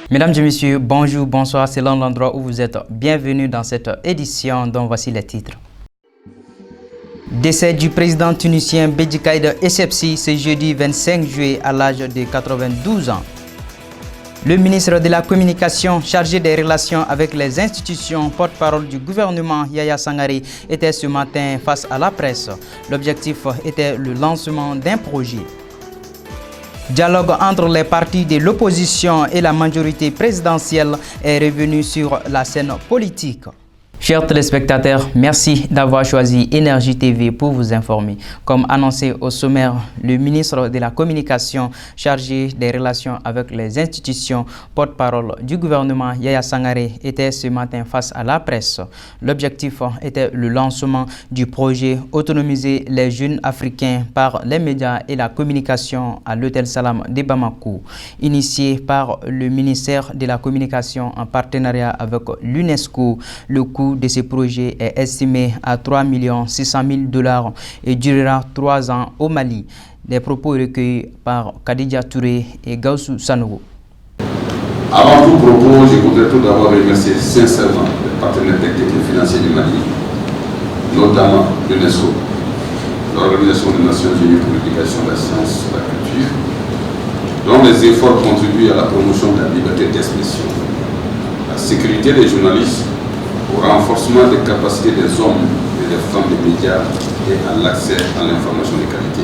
Mesdames et messieurs, bonjour, bonsoir, c'est l'endroit où vous êtes. Bienvenue dans cette édition dont voici les titres. Décès du président tunisien Béji Caïd Essebsi ce jeudi 25 juillet à l'âge de 92 ans. Le ministre de la Communication chargé des relations avec les institutions, porte-parole du gouvernement Yaya Sangaré, était ce matin face à la presse. L'objectif était le lancement d'un projet. Dialogue entre les partis de l'opposition et la majorité présidentielle est revenu sur la scène politique. Chers téléspectateurs, merci d'avoir choisi Énergie TV pour vous informer. Comme annoncé au sommaire, le ministre de la Communication chargé des relations avec les institutions, porte-parole du gouvernement Yaya Sangaré, était ce matin face à la presse. L'objectif était le lancement du projet Autonomiser les jeunes africains par les médias et la communication à l'Hôtel Salam de Bamako, initié par le ministère de la Communication en partenariat avec l'UNESCO. Le coût de ce projet est estimé à 3 600 000 $ et durera 3 ans au Mali. Des propos recueillis par Khadija Touré et Gaussou Sanogo. Avant tout propos, je voudrais tout d'abord remercier sincèrement les partenaires techniques et financiers du Mali, notamment l'UNESCO, l'Organisation des Nations Unies pour l'éducation, la science et la culture, dont les efforts contribuent à la promotion de la liberté d'expression, la sécurité des journalistes, au renforcement des capacités des hommes et des femmes des médias et à l'accès à l'information de qualité.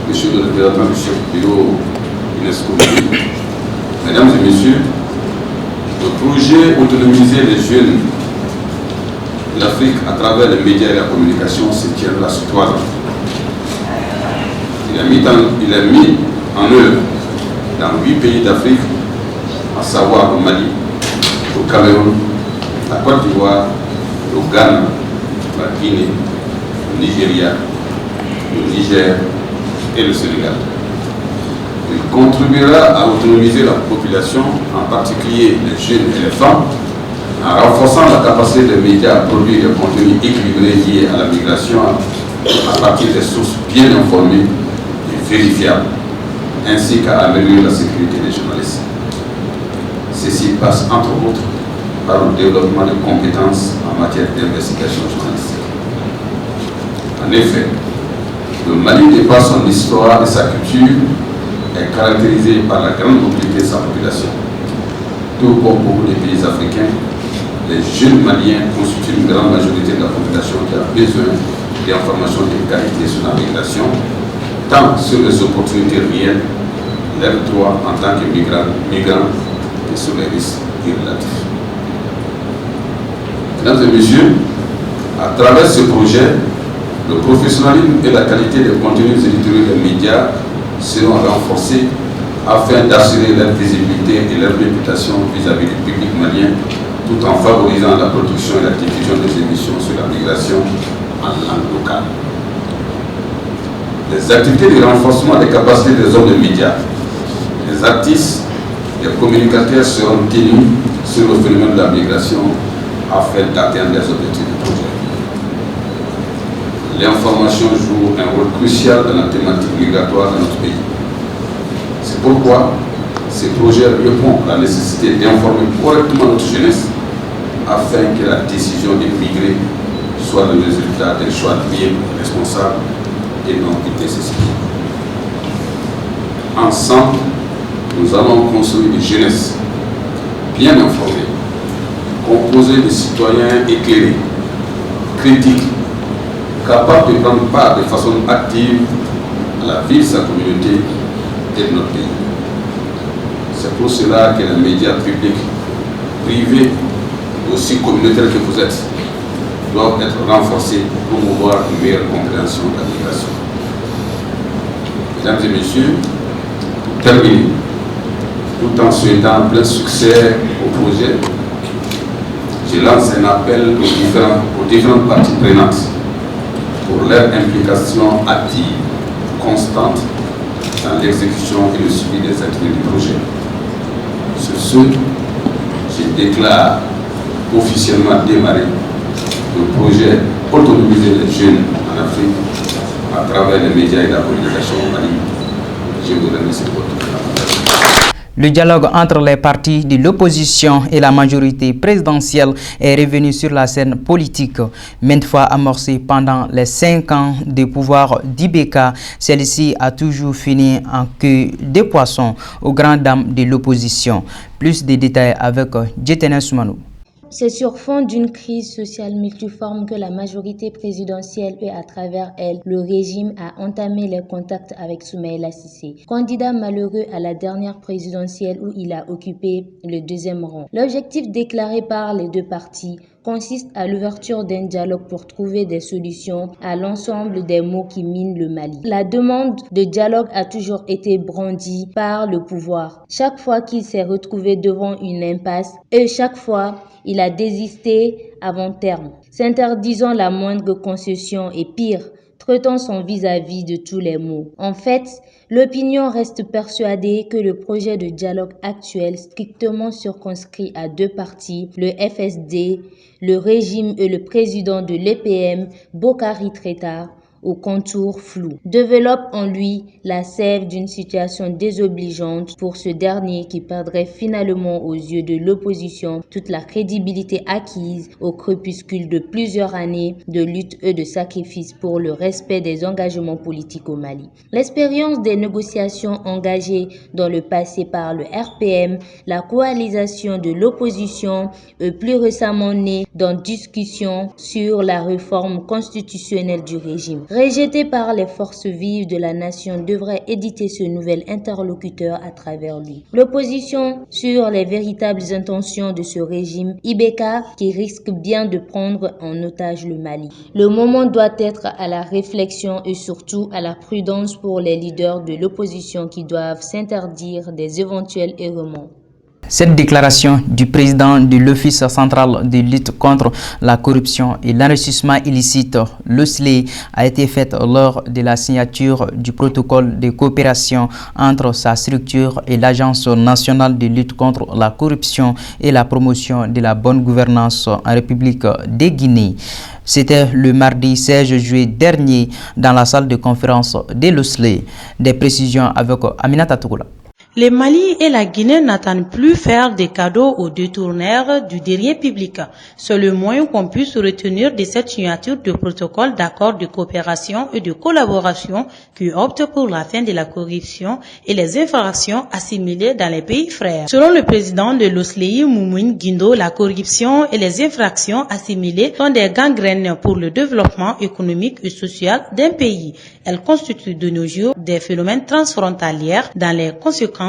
Monsieur le représentant du chef du bureau UNESCO, Mesdames et Messieurs, le projet Autonomiser les jeunes de l'Afrique à travers les médias et la communication se tiendra sur 3 ans. Il est mis en œuvre dans 8 pays d'Afrique, à savoir le Mali, au Cameroun, la Côte d'Ivoire, le Ghana, la Guinée, le Nigeria, le Niger et le Sénégal. Il contribuera à autonomiser la population, en particulier les jeunes et les femmes, en renforçant la capacité des médias à produire des contenus équilibrés liés à la migration à partir des sources bien informées et vérifiables, ainsi qu'à améliorer la sécurité des journalistes. Ceci passe entre autres par le développement de compétences en matière d'investigation journalistique. En effet, le Mali, de par son histoire et sa culture, est caractérisé par la grande mobilité de sa population. Tout comme beaucoup de pays africains, les jeunes Maliens constituent une grande majorité de la population qui a besoin d'informations de qualité sur la migration, tant sur les opportunités réelles, leurs droits en tant que migrants et sur les risques relatifs. Mesdames et Messieurs, à travers ce projet, le professionnalisme et la qualité des contenus éditoriaux des médias seront renforcés afin d'assurer leur visibilité et leur réputation vis-à-vis du public malien, tout en favorisant la production et la diffusion des émissions sur la migration en langue locale. Les activités de renforcement des capacités des hommes de médias, les artistes, les communicateurs seront tenus sur le phénomène de la migration afin d'atteindre les objectifs du projet. L'information joue un rôle crucial dans la thématique migratoire dans notre pays. C'est pourquoi ce projet répond à la nécessité d'informer correctement notre jeunesse afin que la décision de migrer soit le résultat d'un choix libre, responsable et non une nécessité. Ensemble, nous allons construire une jeunesse bien informée, composée de citoyens éclairés, critiques, capables de prendre part de façon active à la vie de sa communauté et de notre pays. C'est pour cela que les médias publics, privés, aussi communautaires que vous êtes, doivent être renforcés pour promouvoir une meilleure compréhension de la migration. Mesdames et Messieurs, pour terminer, tout en souhaitant plein succès au projet, je lance un appel aux différentes parties prenantes pour leur implication active, constante dans l'exécution et le suivi des activités du projet. Sur ce, je déclare officiellement démarrer le projet Autonomiser les jeunes en Afrique à travers les médias et la communication au Mali. Je vous remercie de votre attention. Le dialogue entre les partis de l'opposition et la majorité présidentielle est revenu sur la scène politique. Maintes fois amorcé pendant les 5 ans de pouvoir d'IBK, celle-ci a toujours fini en queue de poissons aux grandes dames de l'opposition. Plus de détails avec Djetena Soumanou. C'est sur fond d'une crise sociale multiforme que la majorité présidentielle et à travers elle, le régime a entamé les contacts avec Soumaïla Cissé, candidat malheureux à la dernière présidentielle où il a occupé le 2e rang. L'objectif déclaré par les deux partis consiste à l'ouverture d'un dialogue pour trouver des solutions à l'ensemble des maux qui minent le Mali. La demande de dialogue a toujours été brandie par le pouvoir. Chaque fois qu'il s'est retrouvé devant une impasse et chaque fois, il a désisté avant terme, s'interdisant la moindre concession et pire, traitant son vis-à-vis de tous les maux. En fait, l'opinion reste persuadée que le projet de dialogue actuel, strictement circonscrit à 2 partis, le FSD, le régime et le président de l'EPM, Bokari Traita, aux contours flous, développe en lui la sève d'une situation désobligeante pour ce dernier qui perdrait finalement aux yeux de l'opposition toute la crédibilité acquise au crépuscule de plusieurs années de lutte et de sacrifice pour le respect des engagements politiques au Mali. L'expérience des négociations engagées dans le passé par le RPM, la coalisation de l'opposition et plus récemment née dans discussions sur la réforme constitutionnelle du régime. Rejeté par les forces vives de la nation, devrait éditer ce nouvel interlocuteur à travers lui. L'opposition sur les véritables intentions de ce régime IBK qui risque bien de prendre en otage le Mali. Le moment doit être à la réflexion et surtout à la prudence pour les leaders de l'opposition qui doivent s'interdire des éventuels errements. Cette déclaration du président de l'Office central de lutte contre la corruption et l'enrichissement illicite, l'OSLE, a été faite lors de la signature du protocole de coopération entre sa structure et l'Agence nationale de lutte contre la corruption et la promotion de la bonne gouvernance en République de Guinée. C'était le mardi 16 juillet dernier dans la salle de conférence de l'OSLE. Des précisions avec Aminata Tougoula. Le Mali et la Guinée n'attendent plus faire des cadeaux aux détourneurs du denier public. C'est le moins qu'on puisse retenir de cette signature de protocole d'accord de coopération et de collaboration qui opte pour la fin de la corruption et les infractions assimilées dans les pays frères. Selon le président de l'OSLEI, Moumoun Guindo, la corruption et les infractions assimilées sont des gangrènes pour le développement économique et social d'un pays. Elles constituent de nos jours des phénomènes transfrontaliers dans les conséquences.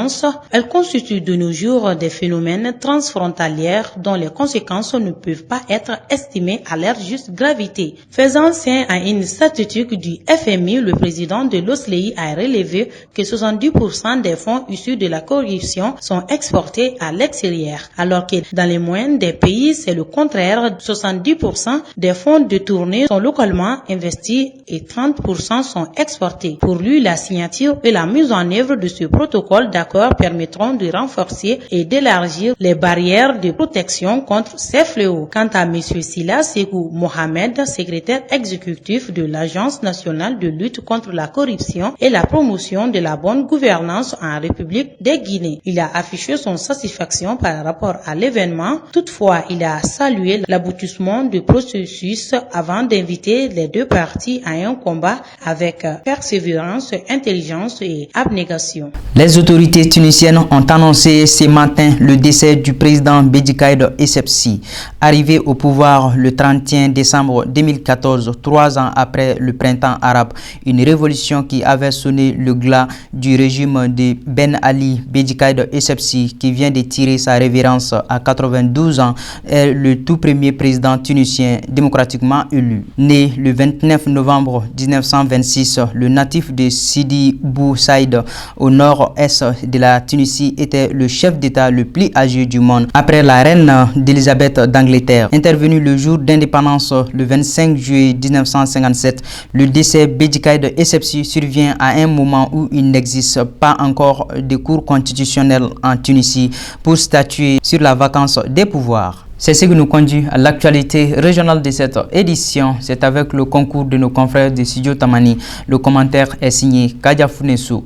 Elles constituent de nos jours des phénomènes transfrontaliers dont les conséquences ne peuvent pas être estimées à leur juste gravité. Faisant sien à une statistique du FMI, le président de l'OSLEI a relevé que 70% des fonds issus de la corruption sont exportés à l'extérieur, alors que dans les moyennes des pays, c'est le contraire. 70% des fonds détournés sont localement investis et 30% sont exportés. Pour lui, la signature et la mise en œuvre de ce protocole d'accord permettront de renforcer et d'élargir les barrières de protection contre ces fléaux. Quant à M. Sila Sekou Mohamed, secrétaire exécutif de l'Agence nationale de lutte contre la corruption et la promotion de la bonne gouvernance en République de Guinée, il a affiché son satisfaction par rapport à l'événement. Toutefois, il a salué l'aboutissement du processus avant d'inviter les deux parties à un combat avec persévérance, intelligence et abnégation. Les autorités tunisiennes ont annoncé ce matin le décès du président Bédi Caïd Essebsi, arrivé au pouvoir le 31 décembre 2014, 3 ans après le printemps arabe, une révolution qui avait sonné le glas du régime de Ben Ali. Bédi Caïd Essebsi, qui vient de tirer sa révérence à 92 ans, est le tout premier président tunisien démocratiquement élu. Né le 29 novembre 1926, le natif de Sidi Bou Saïd, au nord-est de la Tunisie était le chef d'État le plus âgé du monde après la reine d'Élisabeth d'Angleterre. Intervenu le jour d'indépendance le 25 juillet 1957, le décès Béji Caïd Essebsi survient à un moment où il n'existe pas encore de cour constitutionnelle en Tunisie pour statuer sur la vacance des pouvoirs. C'est ce qui nous conduit à l'actualité régionale de cette édition. C'est avec le concours de nos confrères de Studio Tamani. Le commentaire est signé Kadia Funesou.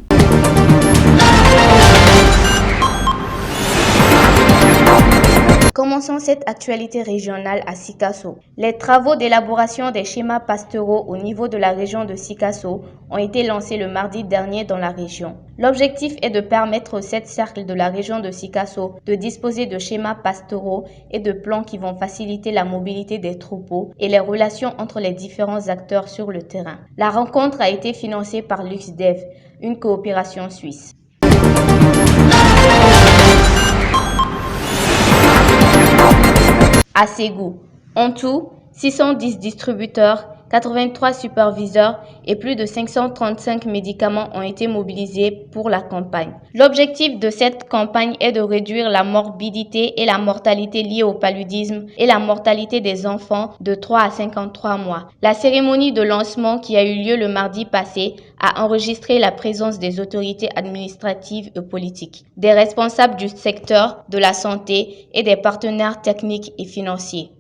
Commençons cette actualité régionale à Sikasso. Les travaux d'élaboration des schémas pastoraux au niveau de la région de Sikasso ont été lancés le mardi dernier dans la région. L'objectif est de permettre aux 7 cercles de la région de Sikasso de disposer de schémas pastoraux et de plans qui vont faciliter la mobilité des troupeaux et les relations entre les différents acteurs sur le terrain. La rencontre a été financée par LuxDev, une coopération suisse. À Ségou, en tout, 610 distributeurs, 83 superviseurs et plus de 535 médicaments ont été mobilisés pour la campagne. L'objectif de cette campagne est de réduire la morbidité et la mortalité liée au paludisme et la mortalité des enfants de 3 à 53 mois. La cérémonie de lancement qui a eu lieu le mardi passé a enregistré la présence des autorités administratives et politiques, des responsables du secteur de la santé et des partenaires techniques et financiers.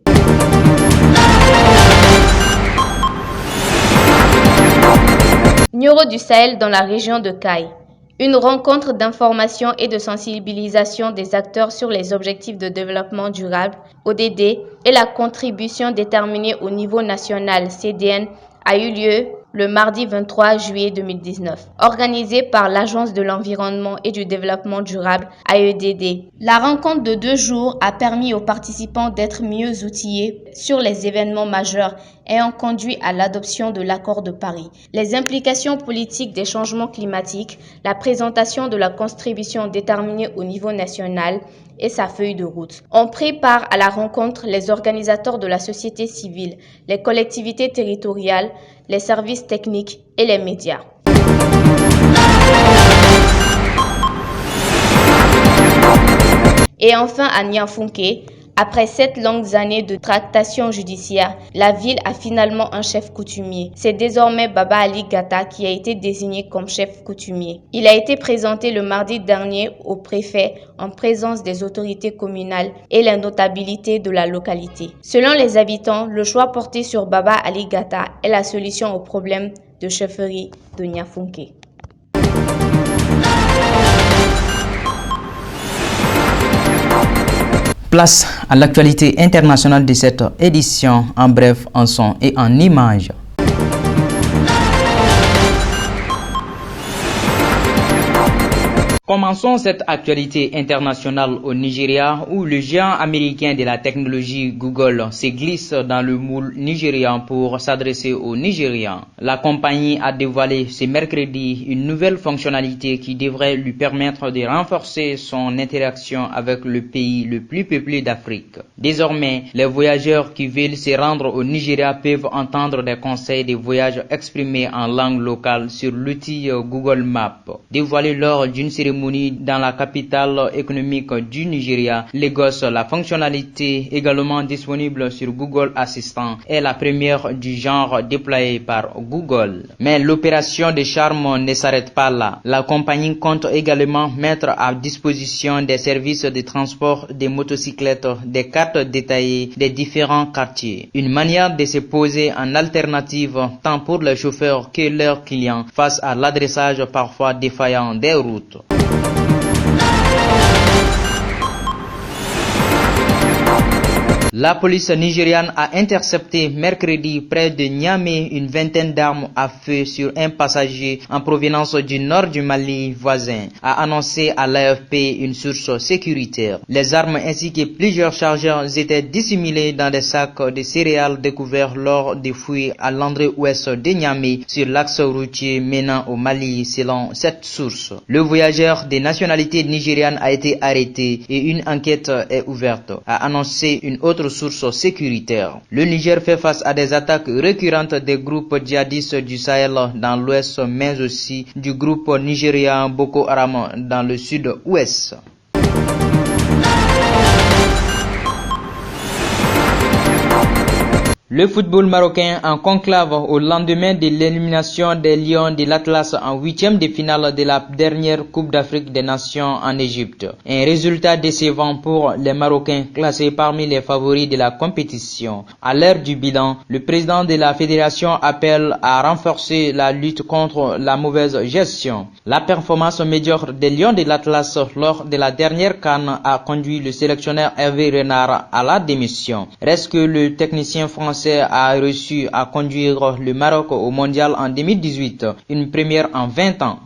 Nioro du Sahel dans la région de Caille. Une rencontre d'information et de sensibilisation des acteurs sur les objectifs de développement durable, ODD, et la contribution déterminée au niveau national, CDN, a eu lieu le mardi 23 juillet 2019, organisée par l'Agence de l'environnement et du développement durable, AEDD. La rencontre de 2 jours a permis aux participants d'être mieux outillés sur les événements majeurs ayant conduit à l'adoption de l'accord de Paris, les implications politiques des changements climatiques, la présentation de la contribution déterminée au niveau national et sa feuille de route. On prépare à la rencontre les organisateurs de la société civile, les collectivités territoriales, les services techniques et les médias. Et enfin à Niafunké, après 7 longues années de tractations judiciaires, la ville a finalement un chef coutumier. C'est désormais Baba Ali Gata qui a été désigné comme chef coutumier. Il a été présenté le mardi dernier au préfet en présence des autorités communales et les notabilités de la localité. Selon les habitants, le choix porté sur Baba Ali Gata est la solution au problème de chefferie de Niafunké. Place à l'actualité internationale de cette édition, en bref, en son et en images. Commençons cette actualité internationale au Nigeria où le géant américain de la technologie Google se glisse dans le moule nigérian pour s'adresser aux Nigérians. La compagnie a dévoilé ce mercredi une nouvelle fonctionnalité qui devrait lui permettre de renforcer son interaction avec le pays le plus peuplé d'Afrique. Désormais, les voyageurs qui veulent se rendre au Nigeria peuvent entendre des conseils de voyage exprimés en langue locale sur l'outil Google Maps. Dévoilé lors d'une cérémonie dans la capitale économique du Nigeria, Lagos, la fonctionnalité également disponible sur Google Assistant est la première du genre déployée par Google. Mais l'opération de charme ne s'arrête pas là. La compagnie compte également mettre à disposition des services de transport des motocyclettes, des cartes détaillées des différents quartiers. Une manière de se poser en alternative tant pour les chauffeurs que leurs clients face à l'adressage parfois défaillant des routes. La police nigériane a intercepté mercredi près de Niamey une vingtaine d'armes à feu sur un passager en provenance du nord du Mali voisin, a annoncé à l'AFP une source sécuritaire. Les armes ainsi que plusieurs chargeurs étaient dissimulés dans des sacs de céréales découverts lors des fouilles à l'entrée ouest de Niamey sur l'axe routier menant au Mali selon cette source. Le voyageur de nationalité nigériane a été arrêté et une enquête est ouverte, a annoncé une autre d'autres sources sécuritaires. Le Niger fait face à des attaques récurrentes des groupes djihadistes du Sahel dans l'ouest, mais aussi du groupe nigérien Boko Haram dans le sud-ouest. Le football marocain en conclave au lendemain de l'élimination des Lions de l'Atlas en 8e de finale de la dernière Coupe d'Afrique des Nations en Égypte. Un résultat décevant pour les Marocains classés parmi les favoris de la compétition. À l'heure du bilan, le président de la fédération appelle à renforcer la lutte contre la mauvaise gestion. La performance médiocre des Lions de l'Atlas lors de la dernière CAN a conduit le sélectionneur Hervé Renard à la démission. Reste que le technicien français a réussi à conduire le Maroc au mondial en 2018, une première en 20 ans.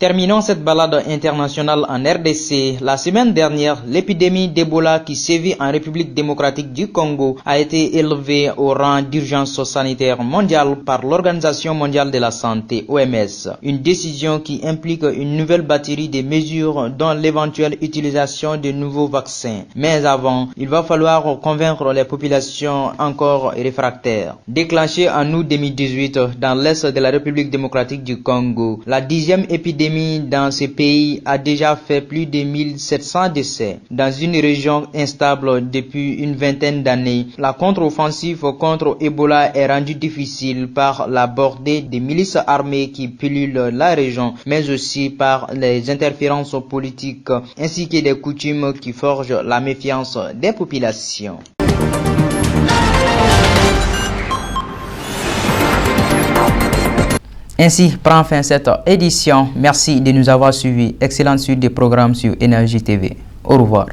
Terminons cette balade internationale en RDC. La semaine dernière, l'épidémie d'Ebola qui sévit en République démocratique du Congo a été élevée au rang d'urgence sanitaire mondiale par l'Organisation mondiale de la santé, OMS. Une décision qui implique une nouvelle batterie de mesures dont l'éventuelle utilisation de nouveaux vaccins. Mais avant, il va falloir convaincre les populations encore réfractaires. Déclenchée en août 2018 dans l'est de la République démocratique du Congo, la 10e épidémie dans ce pays a déjà fait plus de 1700 décès. Dans une région instable depuis une vingtaine d'années, la contre-offensive contre Ebola est rendue difficile par la bordée des milices armées qui pullulent la région, mais aussi par les interférences politiques ainsi que des coutumes qui forgent la méfiance des populations. Ainsi prend fin cette édition. Merci de nous avoir suivis. Excellente suite des programmes sur Énergie TV. Au revoir.